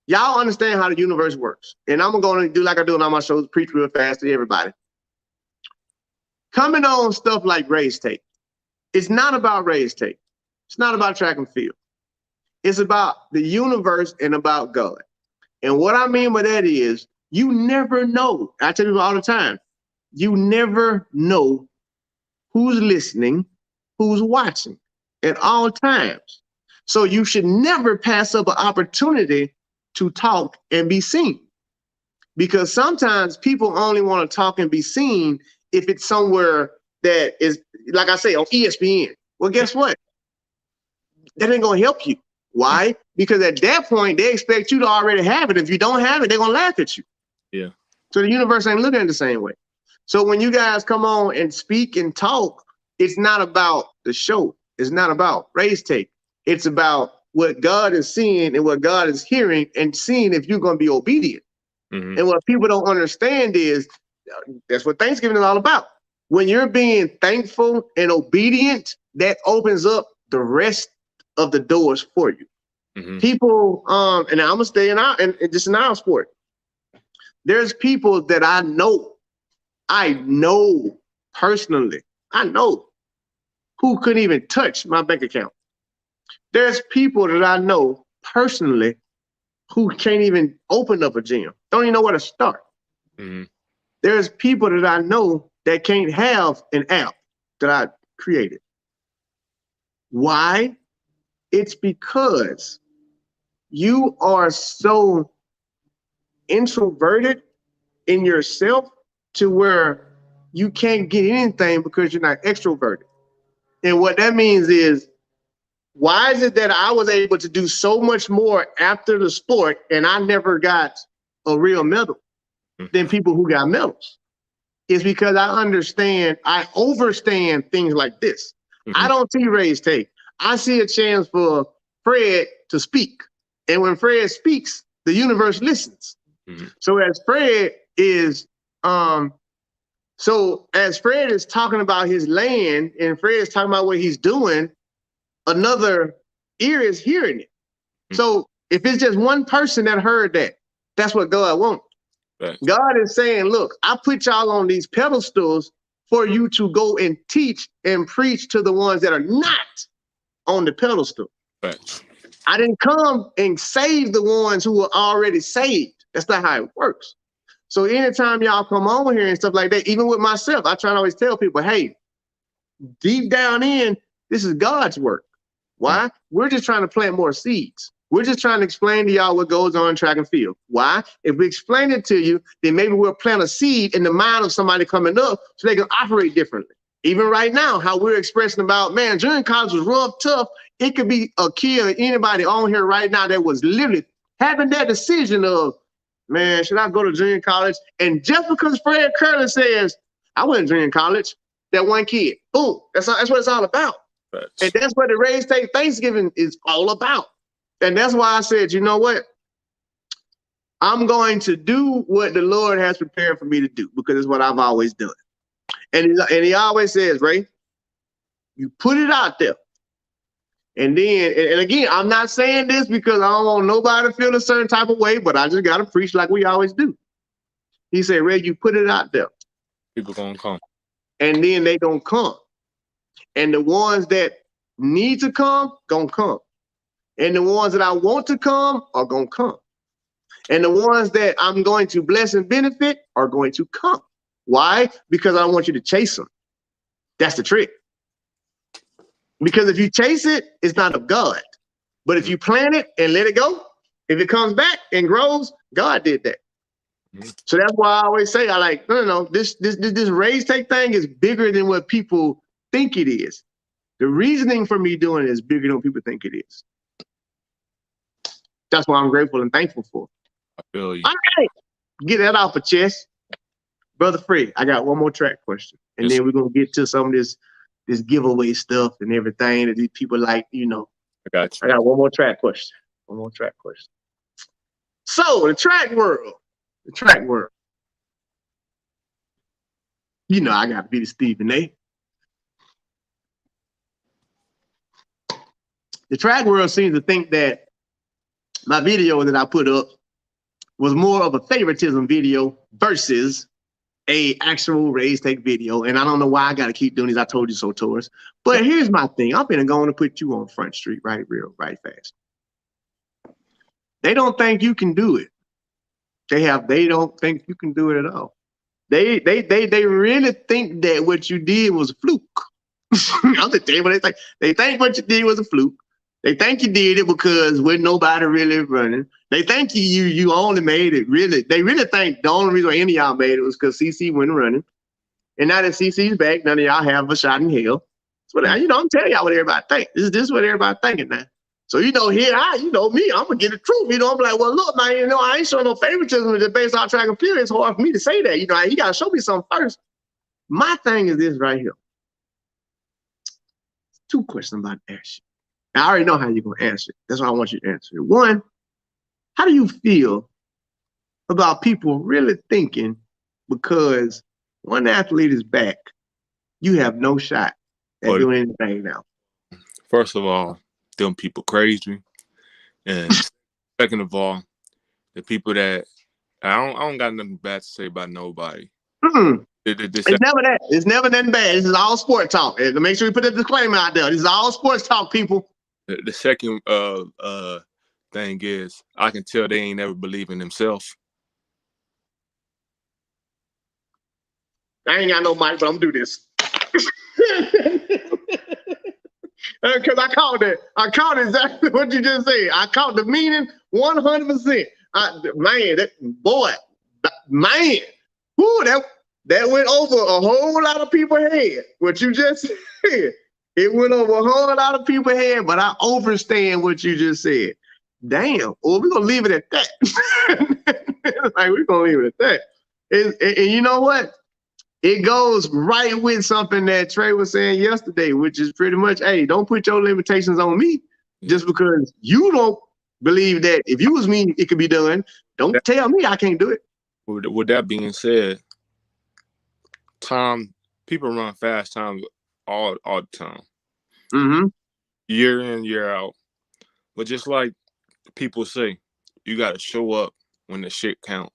y'all understand how the universe works. And I'm going to do like I do on all my shows, preach real fast to everybody. Coming on stuff like RaesTake, it's not about RaesTake. It's not about track and field. It's about the universe and about God. And what I mean by that is, you never know. I tell people all the time, you never know who's listening, who's watching at all times. So you should never pass up an opportunity to talk and be seen. Because sometimes people only want to talk and be seen if it's somewhere that is, like I say, on ESPN. Well, guess what? That ain't going to help you. Why? Because at that point, they expect you to already have it. If you don't have it, they're going to laugh at you. Yeah. So the universe ain't looking at it the same way. So when you guys come on and speak and talk, it's not about the show. It's not about RaesTake. It's about what God is seeing and what God is hearing and seeing if you're going to be obedient. Mm-hmm. And what people don't understand is that's what Thanksgiving is all about. When you're being thankful and obedient, that opens up the rest of the doors for you. Mm-hmm. People, and I'm gonna stay in just in our sport. There's people that I know personally, who couldn't even touch my bank account. There's people that I know personally who can't even open up a gym, don't even know where to start. Mm-hmm. There's people that I know that can't have an app that I created. Why? It's because you are so introverted in yourself to where you can't get anything because you're not extroverted. And what that means is why is it that I was able to do so much more after the sport and I never got a real medal than people who got medals? It's because I overstand things like this. I don't see RaesTake. I see a chance for Fred to speak. And when Fred speaks, the universe listens. So as Fred is talking about his land and Fred is talking about what he's doing, another ear is hearing it. So if it's just one person that heard that, that's what God wants. Right. God is saying, look, I put y'all on these pedestals for you to go and teach and preach to the ones that are not on the pedestal. Right. I didn't come and save the ones who were already saved. That's not how it works. So anytime y'all come on here and stuff like that, even with myself, I try to always tell people, hey, deep down in, this is God's work. Why? We're just trying to plant more seeds. We're just trying to explain to y'all what goes on in track and field. Why? If we explain it to you, then maybe we'll plant a seed in the mind of somebody coming up so they can operate differently. Even right now, how we're expressing about, man, junior college was rough, tough. It could be a kid or anybody on here right now that was literally having that decision of, man, should I go to junior college? And just because Fred Kerley says, I went to junior college, that one kid, boom, that's what it's all about. Right. And that's what the RaesTake Thanksgiving is all about. And that's why I said, you know what? I'm going to do what the Lord has prepared for me to do because it's what I've always done. And he always says, Ray, you put it out there. And then, and again, I'm not saying this because I don't want nobody to feel a certain type of way, but I just got to preach like we always do. He said, Ray, you put it out there. People gonna come. And then they gonna come. And the ones that need to come, gonna come. And the ones that I want to come are gonna come. And the ones that I'm going to bless and benefit are going to come. Why? Because I don't want you to chase them. That's the trick. Because if you chase it, it's not of God. But if you plant it and let it go, if it comes back and grows, God did that. So that's why I always say, no, this RaesTake thing is bigger than what people think it is. The reasoning for me doing it is bigger than what people think it is. That's what I'm grateful and thankful for. I feel you. All right, get that off the chest. Brother Fred, I got one more track question. And then we're going to get to some of this giveaway stuff and everything that these people like, you know. I got you. I got one more track question. So the track world. You know, I got to be the Stephen A. The track world seems to think that my video that I put up was more of a favoritism video versus a actual RaesTake video. And I don't know why I got to keep doing these I told you so tours. But here's my thing. I'm going to put you on Front Street right fast. They don't think you can do it. They don't think you can do it at all. They really think that what you did was a fluke. I'll just tell you what they think. They think what you did was a fluke. They think you did it because with nobody really running. They think you only made it really. They really think the only reason any of y'all made it was because CC went running. And now that CC's back, none of y'all have a shot in hell. That's what I'm telling y'all what everybody think. This is what everybody thinking now. So me, I'm gonna get the truth. I'm like, well, look, man, I ain't showing no favoritism just based on track and field. It's hard for me to say that. You gotta show me something first. My thing is this right here. 2 questions I'm about to ask you. I already know how you're gonna answer it. That's why I want you to answer it. 1, how do you feel about people really thinking because one athlete is back, you have no shot at doing anything now? First of all, them people crazy. And second of all, the people that I don't got nothing bad to say about nobody. It's never that. It's never nothing bad. This is all sport talk. And make sure you put a disclaimer out there. This is all sports talk, people. The second thing is I can tell they ain't never believe in themselves. I ain't got no mic, but I'm gonna do this. Because I caught that. I caught exactly what you just said. I caught the meaning 100%. Whoo, that went over a whole lot of people's head. What you just said. It went over a whole lot of people's head, but I understand what you just said. Damn. Well, we're gonna leave it at that. Like we're gonna leave it at that. And you know what? It goes right with something that Trey was saying yesterday, which is pretty much, hey, don't put your limitations on me just because you don't believe that if you was me, it could be done. Don't tell me I can't do it. With that being said, people run fast time all the time. Mm-hmm. Year in, year out. But just like people say, you got to show up when the shit count.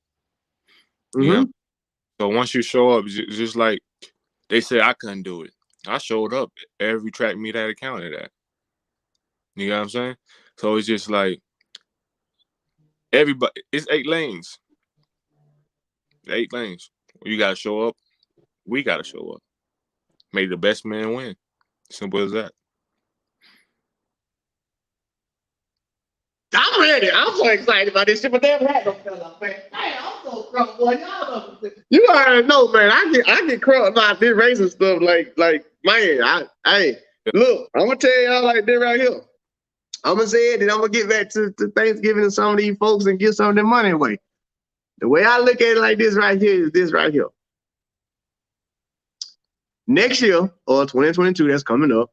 Mm-hmm. Yeah. So once you show up, just like they said I couldn't do it. I showed up every track meet I counted at. You know what I'm saying? So it's just like everybody. It's 8 lanes. 8 lanes. You gotta show up. We gotta show up. Make the best man win. Simple as that. I'm ready. I'm so excited about this shit, but damn hat don't fell off, man. Hey, I'm so crunk, boy. Y'all know. You already know, man. I get crunk about this racing stuff. Like, man, look, I'm gonna tell y'all like this right here. I'm gonna say it, and I'm gonna get back to Thanksgiving to some of these folks and give some of their money away. The way I look at it like this right here is this right here. Next year, or 2022, that's coming up,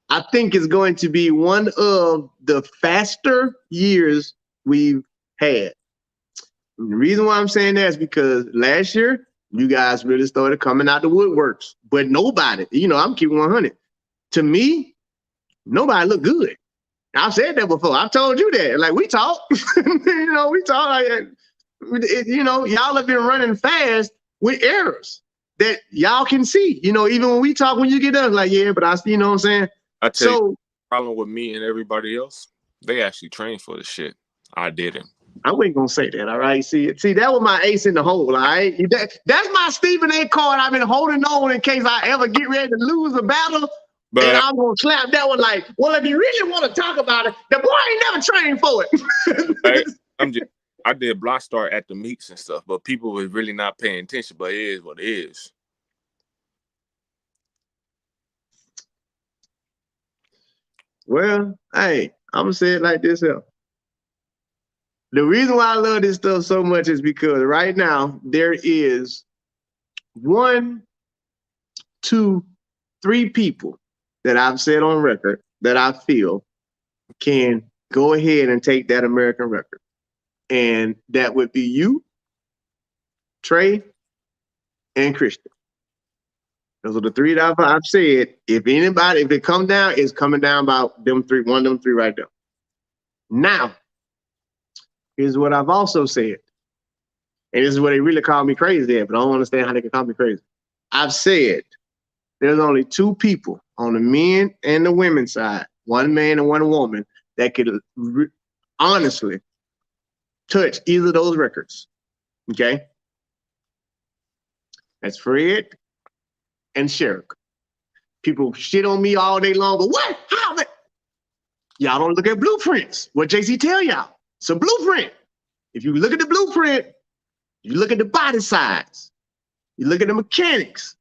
I think it's going to be one of the faster years we've had. And the reason why I'm saying that is because last year, you guys really started coming out the woodworks, but nobody, I'm keeping 100. To me, nobody looked good. I've said that before. I've told you that. Like, we talk, we talk like, y'all have been running fast with errors that y'all can see. Even when we talk, when you get done, like, yeah, but you know what I'm saying? I tell you, the problem with me and everybody else, they actually trained for the shit. I didn't. I wasn't gonna say that, all right? See, that was my ace in the hole, all right? That's my Stephen A. card I've been holding on in case I ever get ready to lose a battle. But and I'm gonna slap that one like, well, if you really want to talk about it, the boy ain't never trained for it. I did block start at the meets and stuff, but people was really not paying attention. But it is what it is. Well, hey, I'm gonna say it like this here. The reason why I love this stuff so much is because right now there is 1, 2, 3 people that I've said on record that I feel can go ahead and take that American record. And that would be you, Trey, and Christian. Those are the 3 that I've said. If it comes down, it's coming down about them 3, one of them 3 right there. Now, here's what I've also said. And this is what they really call me crazy at, but I don't understand how they can call me crazy. I've said there's only 2 people on the men and the women's side, 1 man and 1 woman, that could honestly touch either of those records. Okay? That's Fred and Sha'Carri. People shit on me all day long, but what? How? Y'all don't look at blueprints. What JC tell y'all? It's a blueprint. If you look at the blueprint, you look at the body size, you look at the mechanics,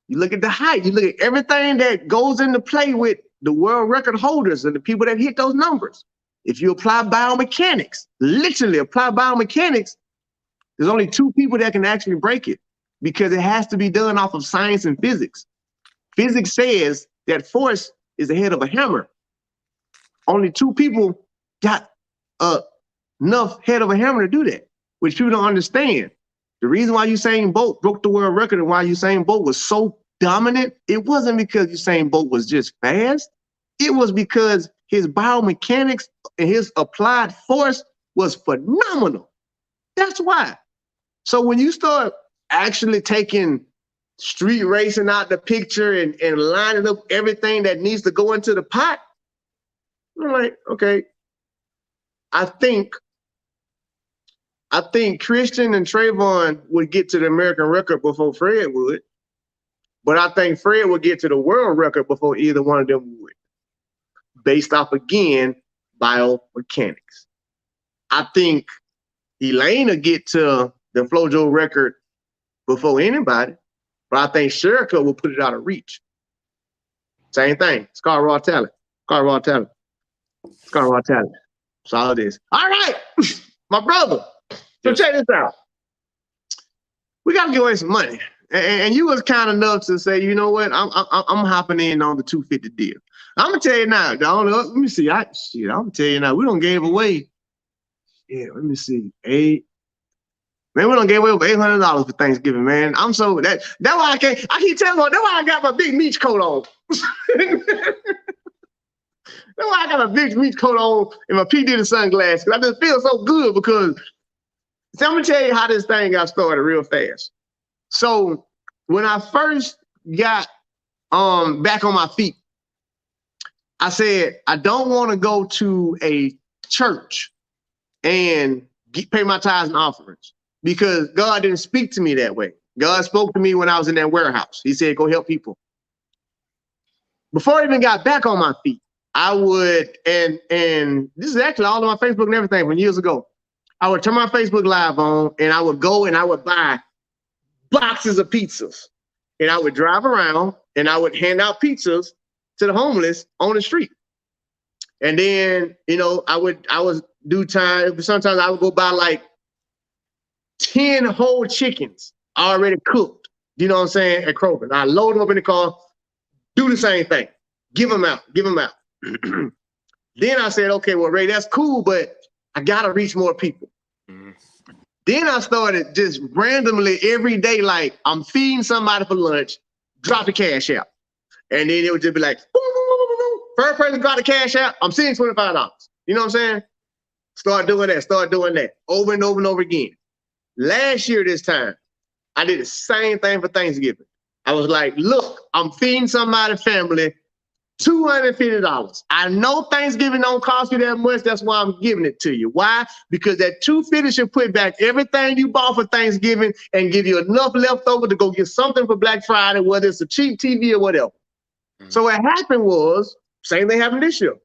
you look at the height, you look at everything that goes into play with the world record holders and the people that hit those numbers. If you apply biomechanics, literally apply biomechanics, there's only 2 people that can actually break it because it has to be done off of science and physics. Physics says that force is the head of a hammer. Only 2 people got enough head of a hammer to do that, which people don't understand. The reason why Usain Bolt broke the world record and why Usain Bolt was so dominant, it wasn't because Usain Bolt was just fast. It was because his biomechanics and his applied force was phenomenal. That's why. So when you start actually taking street racing out the picture and lining up everything that needs to go into the pot, I'm like, okay, I think Christian and Trayvon would get to the American record before Fred would. But I think Fred would get to the world record before either one of them would. Based off, again, biomechanics. I think Elaine will get to the FloJo record before anybody. But I think Sha'Carri will put it out of reach. Same thing. It's called raw talent. It's called raw talent. It's called raw talent. That's all it is. All right, my brother. So check this out. We got to give away some money. And you was kind enough to say, you know what? I'm hopping in on the 250 deal. I'm gonna tell you now. Let me see. I'm gonna tell you now. We don't gave away. Yeah, let me see. Man, we don't gave away over $800 for Thanksgiving, man. I'm so that's why I can't. I keep telling you, that's why I got my big meat coat on. That's why I got a big meat coat on and my P. Diddy sunglasses. I just feel so good because I'm gonna tell you how this thing got started real fast. So when I first got back on my feet, I said I don't want to go to a church and pay my tithes and offerings because God didn't speak to me that way. God spoke to me when I was in that warehouse. He said, "Go help people." Before I even got back on my feet, I would, and this is actually all on my Facebook and everything from years ago. I would turn my Facebook Live on and I would go and I would buy boxes of pizzas. And I would drive around and I would hand out pizzas to the homeless on the street. And then, you know, I would do time. Sometimes I would go buy like 10 whole chickens already cooked. You know what I'm saying? At Kroger. I load them up in the car, do the same thing. Give them out. Then I said, okay, well, Ray, that's cool, but I got to reach more people. Then I started just randomly every day, like I'm feeding somebody for lunch, drop the cash out. And then it would just be like, first person got the cash out, I'm sending $25. You know what I'm saying? Start doing that, over and over and over again. Last year this time, I did the same thing for Thanksgiving. I was like, look, I'm feeding somebody's family $250. I know Thanksgiving don't cost you that much. That's why I'm giving it to you. Why? Because that $250 should put back everything you bought for Thanksgiving and give you enough left over to go get something for Black Friday, whether it's a cheap TV or whatever. So what happened was, same thing happened this year.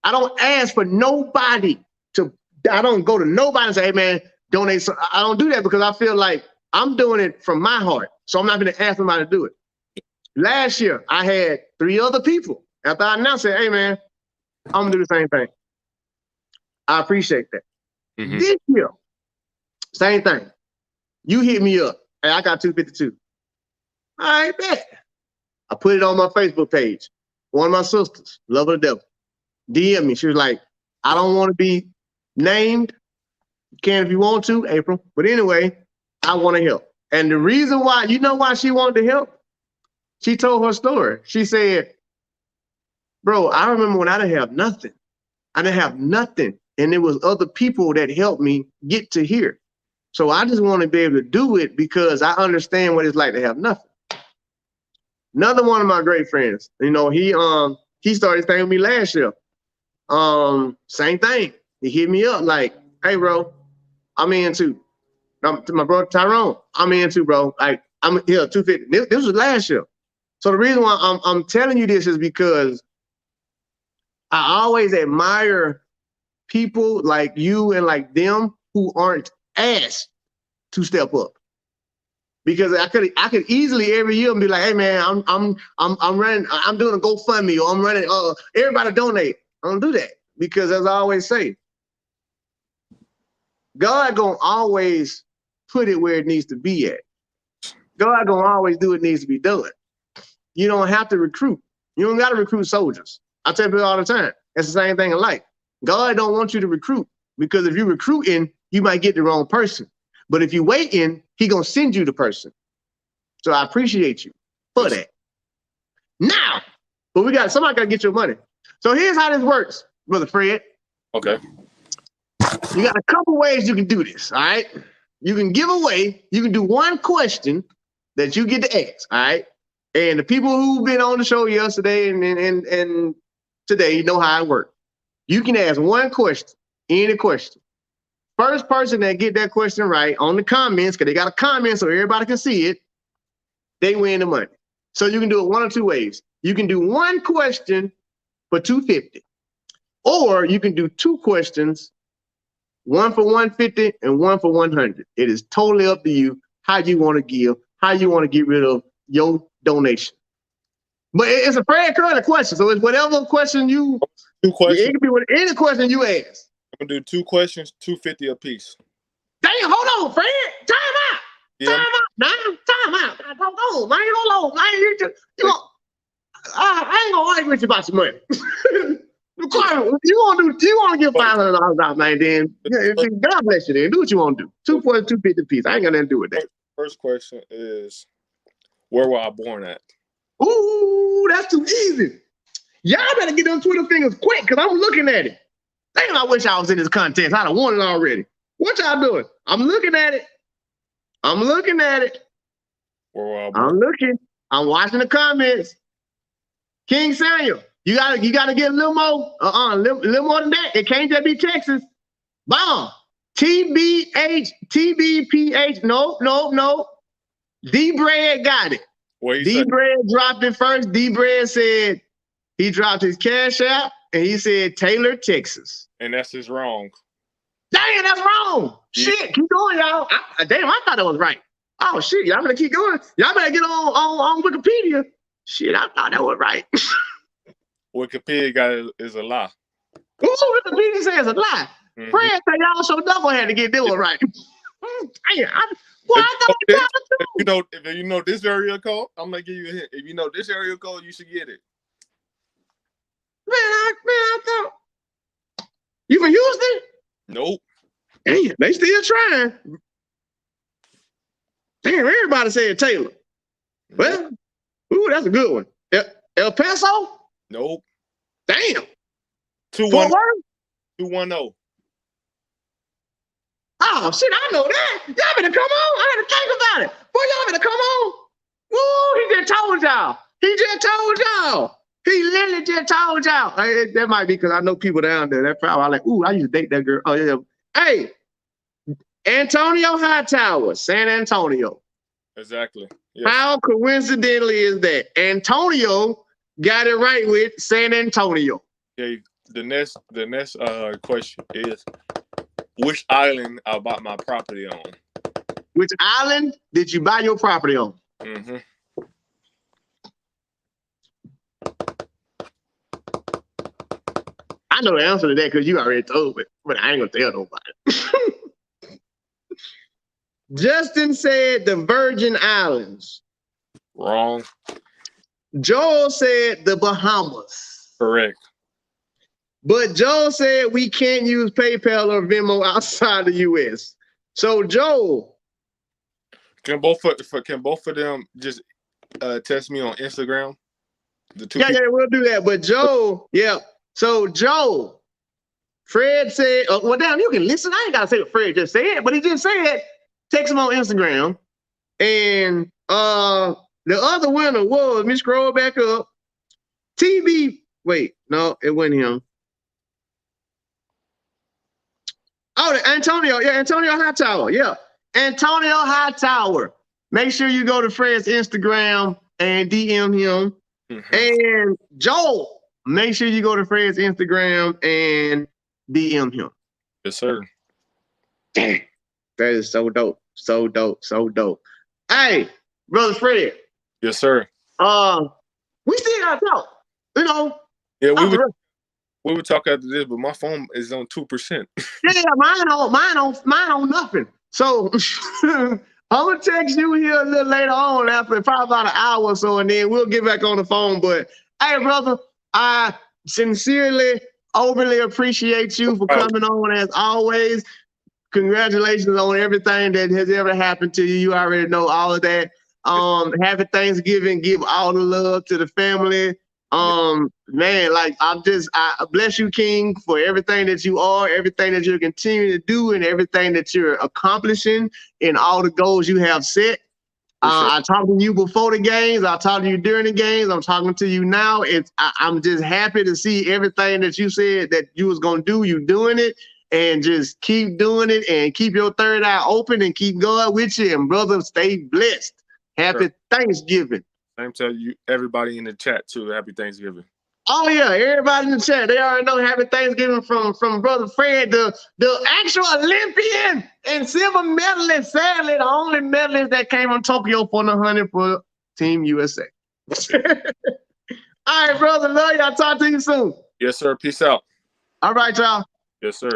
I don't ask for nobody to, I don't go to nobody and say, hey man, donate. So I don't do that because I feel like I'm doing it from my heart. So I'm not going to ask somebody to do it. Last year, I had 3 other people. After I announced it, hey man, I'm gonna do the same thing. I appreciate that. This year, same thing. You hit me up. Hey, I got 252. All right, bet. I put it on my Facebook page. One of my sisters, love of the devil, DM me. She was like, I don't want to be named. You can if you want to, April. But anyway, I want to help. And the reason why, you know why she wanted to help? She told her story. She said, bro, I remember when I didn't have nothing. I didn't have nothing. And there was other people that helped me get to here. So I just want to be able to do it because I understand what it's like to have nothing. Another one of my great friends, you know, he started staying with me last year. Same thing. He hit me up like, hey, bro, I'm in too. To my brother Tyrone, I'm in too, bro. Like, I'm here, 250. This was last year. So the reason why I'm telling you this is because I always admire people like you and like them who aren't asked to step up. Because I could easily every year be like, hey man, I'm running, I'm doing a GoFundMe or I'm running, everybody donate. I don't do that because as I always say, God gonna always put it where it needs to be at. God gonna always do what needs to be done. You don't have to recruit. You don't got to recruit soldiers. I tell people all the time. It's the same thing in life. God don't want you to recruit because if you're recruiting, you might get the wrong person. But if you're waiting, he gonna send you the person. So I appreciate you for that. Now, but somebody gotta get your money. So here's how this works, Brother Fred. Okay. You got a couple ways you can do this, all right? You can give away, you can do one question that you get to ask, all right? And the people who've been on the show yesterday and today know how it works. You can ask one question, any question. First person that get that question right on the comments, because they got a comment so everybody can see it, they win the money. So you can do it one or two ways. You can do one question for $250, or you can do 2 questions, one for $150 and one for $100. It is totally up to you how you want to give, how you want to get rid of your donation. But it's a Fred Kerley question, so it's whatever question you. Two questions. It can be with any question you ask. I'm gonna do 2 questions, 250 apiece. Damn, hold on, Fred. Time out. Yeah. Time out. Nah, time out. Hold on, man. Hold on, man. I ain't gonna argue with you about your money. You want to give $500 out, man? Then God bless you. Then do what you want to do. 2 for 250 piece. I ain't got nothing to do with that. First question is, where were I born at? Ooh, that's too easy. Y'all better get them Twitter fingers quick, cause I'm looking at it. Damn, I wish I was in this contest. I'd have won it already. What y'all doing? I'm looking at it. I'm looking at it. Where were I born? I'm looking. I'm watching the comments. King Samuel, you gotta get a little more, little more than that. It can't just be Texas. Bomb. TBH, TBPH. No. D-Bread got it. D-Bread dropped it first. D-Bread said he dropped his cash out and he said Taylor, Texas. And that's just wrong. Dang, that's wrong. Yeah. Shit, keep going, y'all. Damn, I thought that was right. Oh shit, y'all better keep going. Y'all better get on Wikipedia. Shit, I thought that was right. Wikipedia got it is a lie. Ooh, Wikipedia says a lie. Mm-hmm. Fred said y'all so double had to get that one right. Damn, if you know this area code, I'm gonna give you a hint. If you know this area code, you should get it. Man, I thought you from Houston? Nope. Damn, they still trying. Damn, everybody said Taylor. Well, ooh, that's a good one. El Paso? Nope. Damn. 210. Oh shit, I know that. Y'all better come on. I gotta think about it. Boy, y'all better come on. Woo, he just told y'all. He literally just told y'all. That might be because I know people down there. That probably like, ooh, I used to date that girl. Oh yeah. Hey, Antonio Hightower, San Antonio. Exactly. Yes. How coincidentally is that? Antonio got it right with San Antonio. Okay. The next question is, which island I bought my property on? Which island did you buy your property on? Mm-hmm. I know the answer to that because you already told me, but I ain't gonna tell nobody. Justin said the Virgin Islands. Wrong. Joel said the Bahamas. Correct. But Joel said we can't use PayPal or Venmo outside the U.S. So Joel, can both of them just text me on Instagram? Yeah, we'll do that. But Joel, yeah. So Joel, Fred said, well, damn, you can listen. I ain't gotta say what Fred just said, but he just said, text him on Instagram. And the other winner was, let me scroll back up. Wait, no, it wasn't him. Oh, Antonio Hightower. Yeah, Antonio Hightower. Make sure you go to Fred's Instagram and DM him. Mm-hmm. And Joel, make sure you go to Fred's Instagram and DM him. Yes, sir. Damn, that is so dope. So dope. Hey, brother Fred. Yes, sir. We still gotta talk. You know. Yeah, we would talk after this, but my phone is on 2%. Yeah, mine on nothing. So I'm gonna text you here a little later on after probably about an hour or so, and then we'll get back on the phone. But hey, brother, I sincerely, overly appreciate you for coming on as always. Congratulations on everything that has ever happened to you. You already know all of that. Happy Thanksgiving. Give all the love to the family. Man, like I bless you, King, for everything that you are, everything that you're continuing to do, and everything that you're accomplishing in all the goals you have set. I talked to you before the games. I talked to you during the games. I'm talking to you now. I'm just happy to see everything that you said that you was gonna do. You doing it, and just keep doing it, and keep your third eye open, and keep going with you. And brother, stay blessed. Happy Thanksgiving. Same to you, everybody in the chat too. Happy Thanksgiving. Oh yeah, everybody in the chat, they already know Happy Thanksgiving from brother Fred, the actual Olympian and silver medalist. Sadly, the only medalist that came from Tokyo for the 100 for Team USA. All right, brother. Love y'all. Talk to you soon. Yes, sir. Peace out. All right, y'all. Yes, sir.